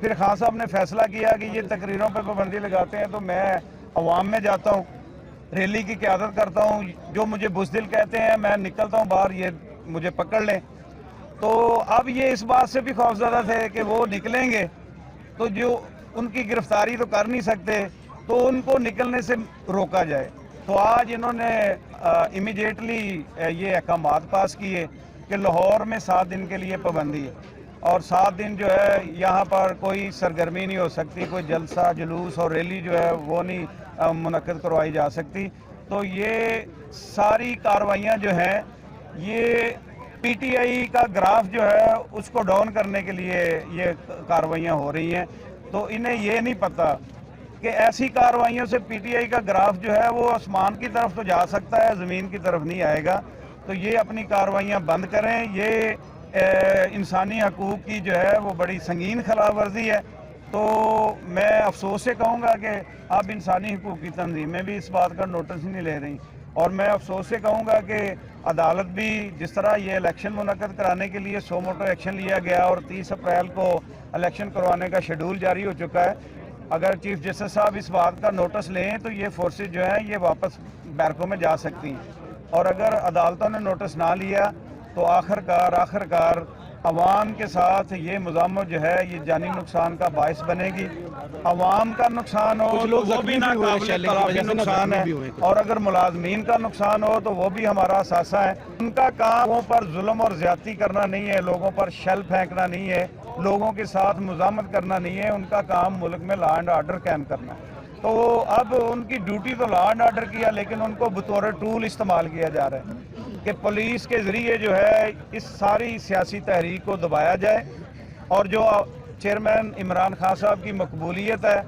پھر خان صاحب نے فیصلہ کیا کہ یہ تقریروں پہ پابندی لگاتے ہیں تو میں عوام میں جاتا ہوں، ریلی کی قیادت کرتا ہوں، جو مجھے بزدل کہتے ہیں میں نکلتا ہوں باہر، یہ مجھے پکڑ لیں۔ تو اب یہ اس بات سے بھی خوفزدہ تھے کہ وہ نکلیں گے تو جو ان کی گرفتاری تو کر نہیں سکتے، تو ان کو نکلنے سے روکا جائے۔ تو آج انہوں نے امیڈیٹلی یہ احکامات پاس کیے کہ لاہور میں 7 دن کے لیے پابندی ہے، اور 7 دن جو ہے یہاں پر کوئی سرگرمی نہیں ہو سکتی، کوئی جلسہ جلوس اور ریلی جو ہے وہ نہیں منعقد کروائی جا سکتی۔ تو یہ ساری کارروائیاں جو ہیں یہ پی ٹی آئی کا گراف جو ہے اس کو ڈاؤن کرنے کے لیے یہ کارروائیاں ہو رہی ہیں۔ تو انہیں یہ نہیں پتہ کہ ایسی کارروائیوں سے پی ٹی آئی کا گراف جو ہے وہ آسمان کی طرف تو جا سکتا ہے، زمین کی طرف نہیں آئے گا۔ تو یہ اپنی کارروائیاں بند کریں، یہ انسانی حقوق کی جو ہے وہ بڑی سنگین خلاف ورزی ہے۔ تو میں افسوس سے کہوں گا کہ اب انسانی حقوق کی تنظیمیں بھی اس بات کا نوٹس ہی نہیں لے رہی، اور میں افسوس سے کہوں گا کہ عدالت بھی جس طرح یہ الیکشن منعقد کرانے کے لیے سو موٹو ایکشن لیا گیا اور 30 اپریل کو الیکشن کروانے کا شیڈول جاری ہو چکا ہے، اگر چیف جسٹس صاحب اس بات کا نوٹس لیں تو یہ فورسز جو ہیں یہ واپس بیرکوں میں جا سکتی ہیں، اور اگر عدالتوں نے نوٹس نہ لیا تو آخر کار عوام کے ساتھ یہ مزاحمت جو ہے یہ جانی نقصان کا باعث بنے گی۔ عوام کا نقصان ہو تو وہ بھی ناقابل تلافی نقصان ہے، اور اگر ملازمین کا نقصان ہو تو وہ بھی ہمارا اثاثہ ہے۔ ان کا کام لوگوں پر ظلم اور زیادتی کرنا نہیں ہے، لوگوں پر شیل پھینکنا نہیں ہے، لوگوں کے ساتھ مزاحمت کرنا نہیں ہے، ان کا کام ملک میں لا اینڈ آرڈر قائم کرنا ہے۔ تو اب ان کی ڈیوٹی تو لا اینڈ آرڈر کیا، لیکن ان کو بطور ٹول استعمال کیا جا رہا ہے کہ پولیس کے ذریعے جو ہے اس ساری سیاسی تحریک کو دبایا جائے، اور جو چیئرمین عمران خان صاحب کی مقبولیت ہے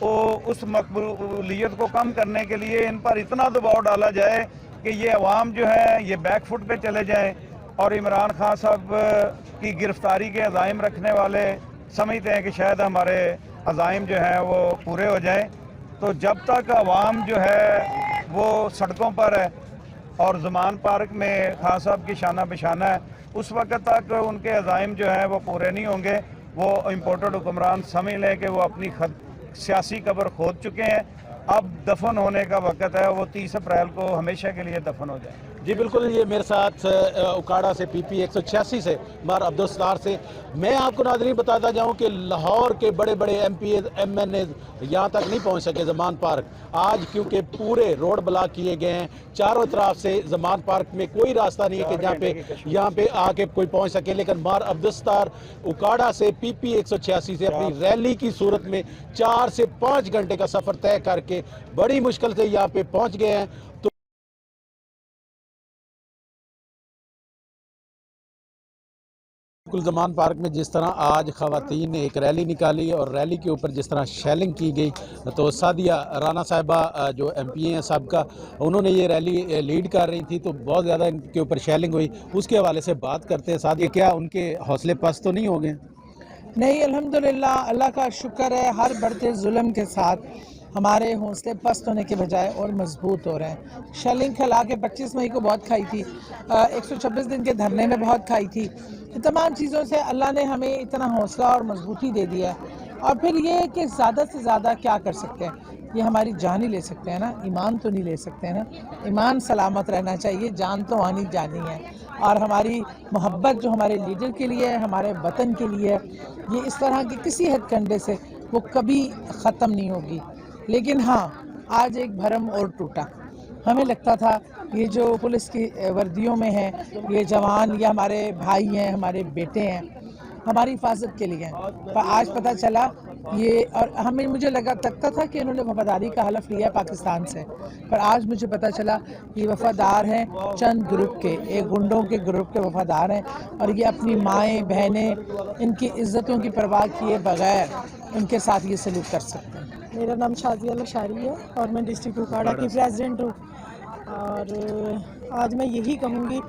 وہ اس مقبولیت کو کم کرنے کے لیے ان پر اتنا دباؤ ڈالا جائے کہ یہ عوام جو ہے یہ بیک فٹ پہ چلے جائیں، اور عمران خان صاحب کی گرفتاری کے عزائم رکھنے والے سمجھتے ہیں کہ شاید ہمارے عزائم جو ہیں وہ پورے ہو جائیں۔ تو جب تک عوام جو ہے وہ سڑکوں پر ہے اور زمان پارک میں خان صاحب کی شانہ بشانہ ہے، اس وقت تک ان کے عزائم جو ہیں وہ پورے نہیں ہوں گے۔ وہ امپورٹڈ حکمران سمجھ لیں کہ وہ اپنی سیاسی قبر کھود چکے ہیں، اب دفن ہونے کا وقت ہے، وہ 30 اپریل کو ہمیشہ کے لیے دفن ہو جائے۔ جی بالکل، یہ میرے ساتھ اکاڑا سے پی پی 186 سے مار عبدالستار سے میں آپ کو ناظرین بتاتا جاؤں کہ لاہور کے بڑے بڑے MPAs MNAs یہاں تک نہیں پہنچ سکے زمان پارک آج، کیونکہ پورے روڈ بلاک کیے گئے ہیں چاروں طرف سے۔ زمان پارک میں کوئی راستہ نہیں ہے کہ یہاں پہ آ کے کوئی پہنچ سکے، لیکن مار عبدالستار اکاڑا سے پی پی 186 سے اپنی ریلی کی صورت میں 4 سے 5 گھنٹے کا سفر طے کر کے بڑی مشکل سے یہاں پہ پہنچ گئے ہیں۔ زمان پارک میں جس طرح آج خواتین نے ایک ریلی نکالی اور ریلی کے اوپر جس طرح شیلنگ کی گئی، تو سعدیہ رانا صاحبہ جو ایم پی ہیں سابقہ، انہوں نے یہ ریلی لیڈ کر رہی تھی، تو بہت زیادہ ان کے اوپر شیلنگ ہوئی۔ اس کے حوالے سے بات کرتے ہیں۔ سعدیہ، کیا ان کے حوصلے پست تو نہیں ہو گئے؟ نہیں، الحمدللہ اللہ کا شکر ہے، ہر بڑھتے ظلم کے ساتھ ہمارے حوصلے پست ہونے کے بجائے اور مضبوط ہو رہے ہیں۔ شیلنگ کھلا کے 25 مئی کو بہت کھائی تھی، 126 دن کے دھرنے میں بہت کھائی تھی، ان تمام چیزوں سے اللہ نے ہمیں اتنا حوصلہ اور مضبوطی دے دیا ہے۔ اور پھر یہ کہ زیادہ سے زیادہ کیا کر سکتے ہیں، یہ ہماری جان ہی لے سکتے ہیں نا، ایمان تو نہیں لے سکتے ہیں نا۔ ایمان سلامت رہنا چاہیے، جان تو آنی جانی ہے، اور ہماری محبت جو ہمارے لیڈر کے لیے ہے، ہمارے وطن کے لیے ہے، یہ اس طرح کے کسی ہتھ کنڈے سے وہ کبھی ختم نہیں ہوگی۔ لیکن ہاں، آج ایک بھرم اور ٹوٹا۔ ہمیں لگتا تھا یہ جو پولیس کی وردیوں میں ہیں یہ جوان، یہ ہمارے بھائی ہیں، ہمارے بیٹے ہیں، ہماری حفاظت کے لیے ہیں، پر آج پتہ چلا یہ، اور مجھے لگتا تھا کہ انہوں نے وفاداری کا حلف لیا پاکستان سے، پر آج مجھے پتہ چلا یہ وفادار ہیں چند گروپ کے، ایک گنڈوں کے گروپ کے وفادار ہیں، اور یہ اپنی مائیں بہنیں ان کی عزتوں کی پرواہ کیے بغیر ان کے ساتھ یہ سلوک کر سکتے ہیں۔ میرا نام شازیہ لشاری ہے اور میں ڈسٹرکٹ اکاڑا کی پریزیڈنٹ ہوں، اور آج میں یہی کہوں گی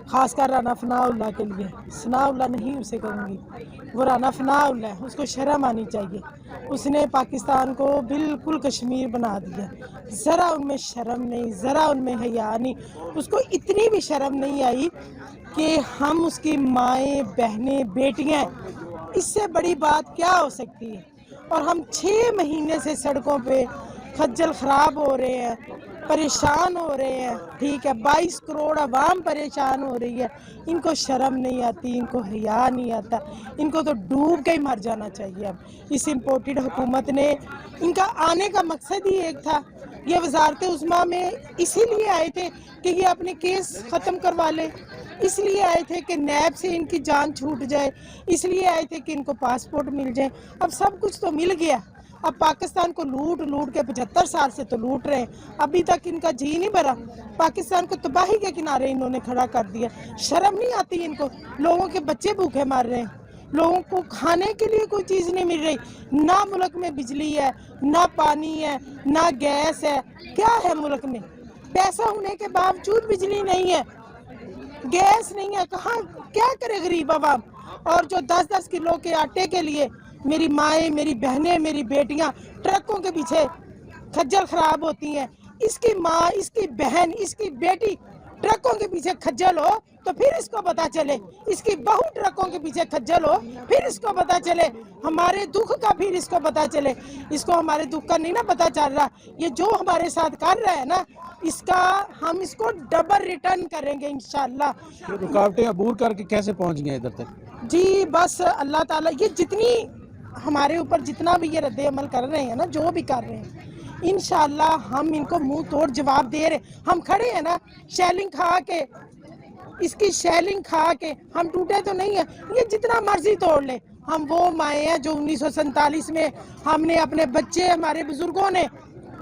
خاص کر رانا فنا اللہ کے لیے، ثناء اللہ نہیں اسے کہوں گی، وہ رانا فنا اللہ ہے، اس کو شرم آنی چاہیے۔ اس نے پاکستان کو بالکل کشمیر بنا دیا، ذرا ان میں شرم نہیں، ذرا ان میں حیا نہیں، اس کو اتنی بھی شرم نہیں آئی کہ ہم اس کی مائیں بہنیں بیٹیاں اس سے بڑی بات کیا ہو سکتی ہے؟ اور ہم 6 مہینے سے سڑکوں پہ خجل خراب ہو رہے ہیں، پریشان ہو رہے ہیں، ٹھیک ہے، 22 کروڑ عوام پریشان ہو رہی ہے. ان کو شرم نہیں آتی، ان کو حیا نہیں آتا، ان کو تو ڈوب کے ہی مر جانا چاہیے. اب اس امپورٹڈ حکومت نے، ان کا آنے کا مقصد ہی ایک تھا. یہ وزارت عظمیٰ میں اسی لیے آئے تھے کہ یہ اپنے کیس ختم کروا لے، اس لیے آئے تھے کہ نیب سے ان کی جان چھوٹ جائے، اس لیے آئے تھے کہ ان کو پاسپورٹ مل جائے. اب سب کچھ تو مل گیا. اب پاکستان کو لوٹ کے 75 سال سے تو لوٹ رہے ہیں، ابھی تک ان کا جی نہیں بھرا. پاکستان کو تباہی کے کنارے انہوں نے کھڑا کر دیا. شرم نہیں آتی ان کو؟ لوگوں کے بچے بھوکے مر رہے ہیں، لوگوں کو کھانے کے لیے کوئی چیز نہیں مل رہی. نہ ملک میں بجلی ہے، نہ پانی ہے، نہ گیس ہے. کیا ہے ملک میں؟ پیسہ ہونے کے باوجود بجلی نہیں ہے، گیس نہیں ہے. کہاں کیا کرے غریب عوام؟ اور جو 10-10 کلو کے آٹے کے لیے میری مائیں، میری بہنیں، میری بیٹیاں ٹرکوں کے پیچھے کھجل خراب ہوتی ہیں. اس کی ماں، اس کی بہن، اس کی بیٹی ٹرکوں کے پیچھے کھجل ہو تو پھر اس کو پتا چلے. اس کی بہو ٹرکوں کے پیچھے کھجل ہو پھر اس کو پتا چلے. ہمارے دکھ کا پھر اس کو پتا چلے. اس کو ہمارے دکھ کا نہیں نا پتا چل رہا. یہ جو ہمارے ساتھ کر رہا ہے نا، اس کا ہم اس کو ڈبل ریٹرن کریں گے انشاءاللہ. رکاوٹیں عبور کر کے کیسے پہنچ گئے ادھر تک؟ جی بس اللہ تعالیٰ، یہ جتنی ہمارے اوپر جتنا بھی یہ رد عمل کر رہے ہیں نا، جو بھی کر رہے ہیں، انشاءاللہ ہم ان کو منہ توڑ جواب دے رہے. ہم کھڑے ہیں نا شیلنگ کھا کے، اس کی شیلنگ کھا کے. ہم ٹوٹے تو نہیں ہیں، یہ جتنا مرضی توڑ لے. ہم وہ مائیں ہیں جو 1947 میں ہم نے اپنے بچے، ہمارے بزرگوں نے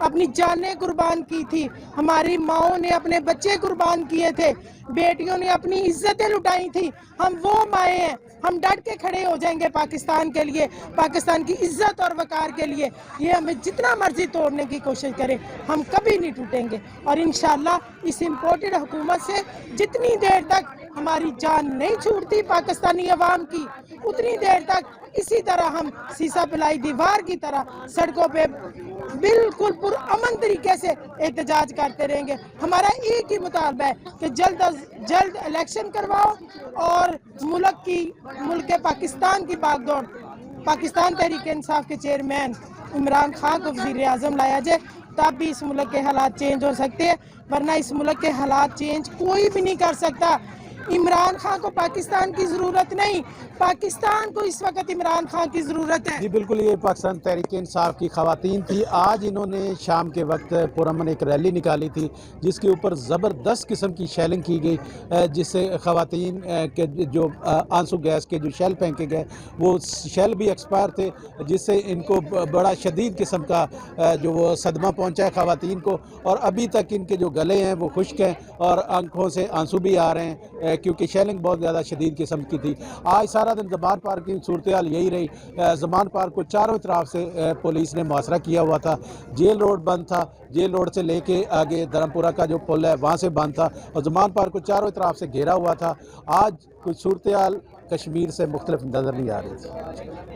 اپنی جانیں قربان کی تھی، ہماری ماؤں نے اپنے بچے قربان کیے تھے، بیٹیوں نے اپنی عزتیں لٹائی تھی. ہم وہ مائیں ہیں. ہم ڈٹ کے کھڑے ہو جائیں گے پاکستان کے لیے، پاکستان کی عزت اور وقار کے لیے. یہ ہمیں جتنا مرضی توڑنے کی کوشش کرے، ہم کبھی نہیں ٹوٹیں گے. اور انشاءاللہ اس امپورٹڈ حکومت سے جتنی دیر تک ہماری جان نہیں چھوٹتی پاکستانی عوام کی، اتنی دیر تک اسی طرح ہم سیسا پلائی دیوار کی طرح سڑکوں پہ بالکل پرامن طریقے سے احتجاج کرتے رہیں گے. ہمارا ایک ہی مطالبہ ہے کہ جلد از جلد الیکشن کرواؤ اور ملک پاکستان کی باغ دوڑ، پاکستان تحریک انصاف کے چیئرمین عمران خان کو وزیر اعظم لایا جائے. تب بھی اس ملک کے حالات چینج ہو سکتے ہیں، ورنہ اس ملک کے حالات چینج کوئی بھی نہیں کر سکتا. عمران خان کو پاکستان کی ضرورت نہیں، پاکستان کو اس وقت عمران خان کی ضرورت ہے. جی بالکل، یہ پاکستان تحریک انصاف کی خواتین تھی. آج انہوں نے شام کے وقت پرامن ایک ریلی نکالی تھی جس کے اوپر زبردست قسم کی شیلنگ کی گئی، جس سے خواتین کے جو آنسو گیس کے جو شیل پھینکے گئے وہ شیل بھی ایکسپائر تھے، جس سے ان کو بڑا شدید قسم کا جو وہ صدمہ پہنچا ہے خواتین کو. اور ابھی تک ان کے جو گلے ہیں وہ خشک ہیں اور آنکھوں سے آنسو بھی آ رہے ہیں کیونکہ شیلنگ بہت زیادہ شدید قسم کی تھی. آج سارا دن زمان پارک کی صورتحال یہی رہی. زمان پارک کو چاروں طرف سے پولیس نے محاصرہ کیا ہوا تھا. جیل روڈ بند تھا، جیل روڈ سے لے کے آگے دھرمپورہ کا جو پل ہے وہاں سے بند تھا، اور زمان پارک کو چاروں طرف سے گھیرا ہوا تھا. آج کچھ صورتحال کشمیر سے مختلف نظر نہیں آ رہی تھی.